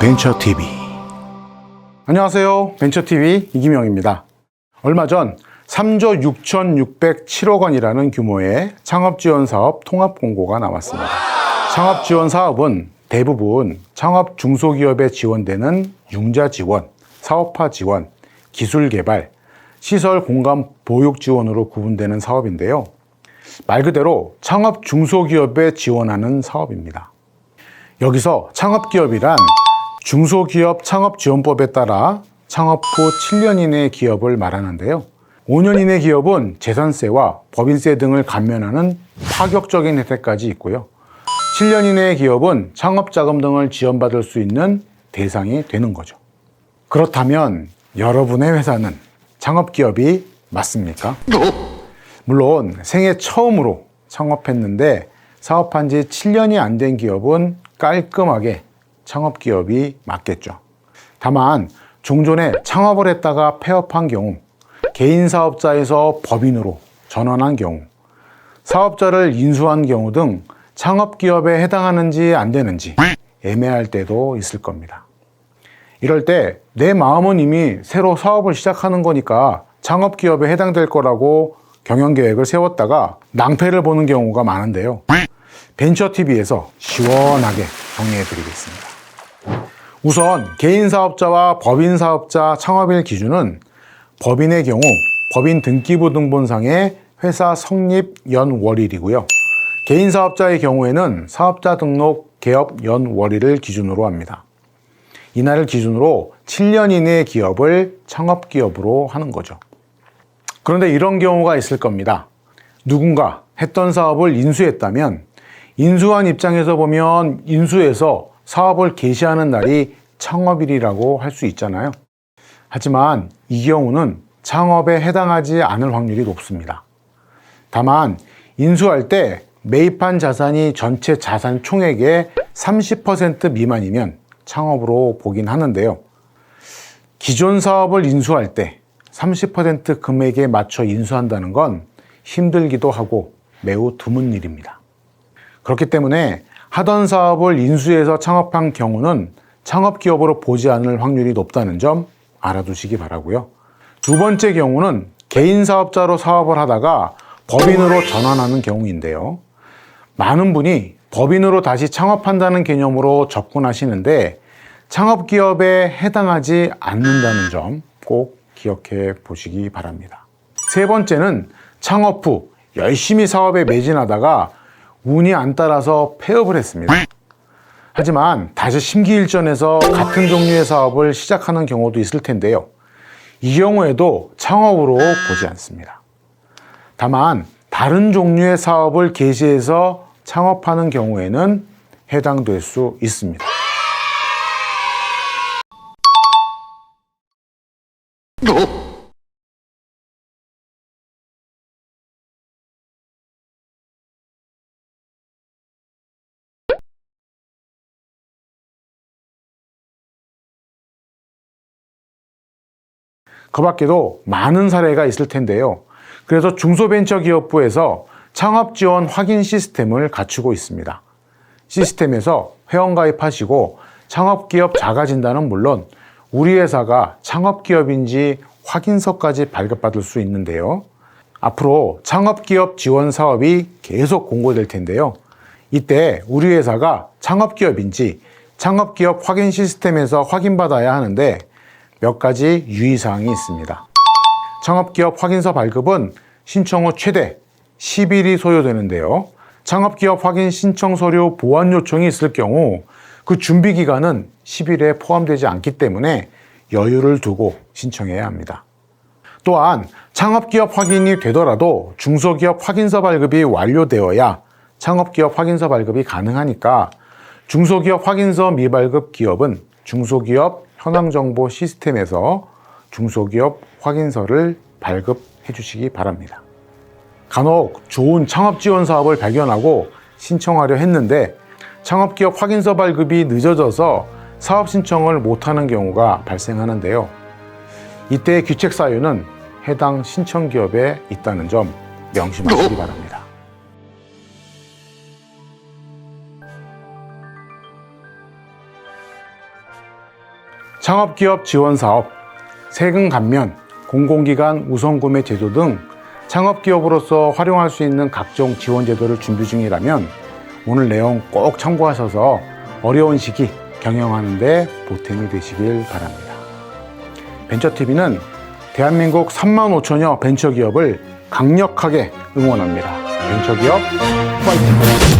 벤처TV. 안녕하세요. 벤처TV 이기명입니다. 얼마 전 3조 6,607억 원이라는 규모의 창업지원사업 통합공고가 나왔습니다. 창업지원사업은 대부분 창업 중소기업에 지원되는 융자 지원, 사업화 지원, 기술 개발, 시설 공간 보육 지원으로 구분되는 사업인데요. 말 그대로 창업 중소기업에 지원하는 사업입니다. 여기서 창업기업이란 중소기업 창업지원법에 따라 창업 후 7년 이내 기업을 말하는데요. 5년 이내 기업은 재산세와 법인세 등을 감면하는 파격적인 혜택까지 있고요. 7년 이내의 기업은 창업자금 등을 지원받을 수 있는 대상이 되는 거죠. 그렇다면 여러분의 회사는 창업기업이 맞습니까? 물론 생애 처음으로 창업했는데 사업한 지 7년이 안 된 기업은 깔끔하게 창업기업이 맞겠죠. 다만 종전에 창업을 했다가 폐업한 경우, 개인사업자에서 법인으로 전환한 경우, 사업자를 인수한 경우 등 창업기업에 해당하는지 안 되는지 애매할 때도 있을 겁니다. 이럴 때 내 마음은 이미 새로 사업을 시작하는 거니까 창업기업에 해당될 거라고 경영계획을 세웠다가 낭패를 보는 경우가 많은데요. 벤처TV에서 시원하게 정리해 드리겠습니다. 우선 개인사업자와 법인사업자 창업일 기준은 법인의 경우 법인 등기부 등본상의 회사 성립 연월일이고요. 개인사업자의 경우에는 사업자 등록 개업 연월일을 기준으로 합니다. 이날을 기준으로 7년 이내의 기업을 창업기업으로 하는 거죠. 그런데 이런 경우가 있을 겁니다. 누군가 했던 사업을 인수했다면 인수한 입장에서 보면 인수해서 사업을 개시하는 날이 창업일이라고 할 수 있잖아요. 하지만 이 경우는 창업에 해당하지 않을 확률이 높습니다. 다만 인수할 때 매입한 자산이 전체 자산 총액의 30% 미만이면 창업으로 보긴 하는데요. 기존 사업을 인수할 때 30% 금액에 맞춰 인수한다는 건 힘들기도 하고 매우 드문 일입니다. 그렇기 때문에 하던 사업을 인수해서 창업한 경우는 창업기업으로 보지 않을 확률이 높다는 점 알아두시기 바라고요. 두 번째 경우는 개인사업자로 사업을 하다가 법인으로 전환하는 경우인데요. 많은 분이 법인으로 다시 창업한다는 개념으로 접근하시는데 창업기업에 해당하지 않는다는 점 꼭 기억해 보시기 바랍니다. 세 번째는 창업 후 열심히 사업에 매진하다가 운이 안 따라서 폐업을 했습니다. 하지만 다시 심기일전해서 같은 종류의 사업을 시작하는 경우도 있을 텐데요. 이 경우에도 창업으로 보지 않습니다. 다만 다른 종류의 사업을 개시해서 창업하는 경우에는 해당될 수 있습니다. 그 밖에도 많은 사례가 있을 텐데요. 그래서 중소벤처기업부에서 창업지원 확인 시스템을 갖추고 있습니다. 시스템에서 회원가입하시고 창업기업 자가진단은 물론 우리 회사가 창업기업인지 확인서까지 발급받을 수 있는데요. 앞으로 창업기업 지원 사업이 계속 공고될 텐데요. 이때 우리 회사가 창업기업인지 창업기업 확인 시스템에서 확인받아야 하는데 몇 가지 유의사항이 있습니다. 창업기업 확인서 발급은 신청 후 최대 10일이 소요되는데요. 창업기업 확인 신청 서류 보완 요청이 있을 경우 그 준비 기간은 10일에 포함되지 않기 때문에 여유를 두고 신청해야 합니다. 또한 창업기업 확인이 되더라도 중소기업 확인서 발급이 완료되어야 창업기업 확인서 발급이 가능하니까 중소기업 확인서 미발급 기업은 중소기업 현황정보 시스템에서 중소기업 확인서를 발급해 주시기 바랍니다. 간혹 좋은 창업지원 사업을 발견하고 신청하려 했는데 창업기업 확인서 발급이 늦어져서 사업 신청을 못하는 경우가 발생하는데요. 이때의 귀책 사유는 해당 신청기업에 있다는 점 명심하시기 바랍니다. 창업기업 지원사업, 세금 감면, 공공기관 우선구매 제도 등 창업기업으로서 활용할 수 있는 각종 지원 제도를 준비 중이라면 오늘 내용 꼭 참고하셔서 어려운 시기 경영하는 데 보탬이 되시길 바랍니다. 벤처TV는 대한민국 3만 5천여 벤처기업을 강력하게 응원합니다. 벤처기업 파이팅!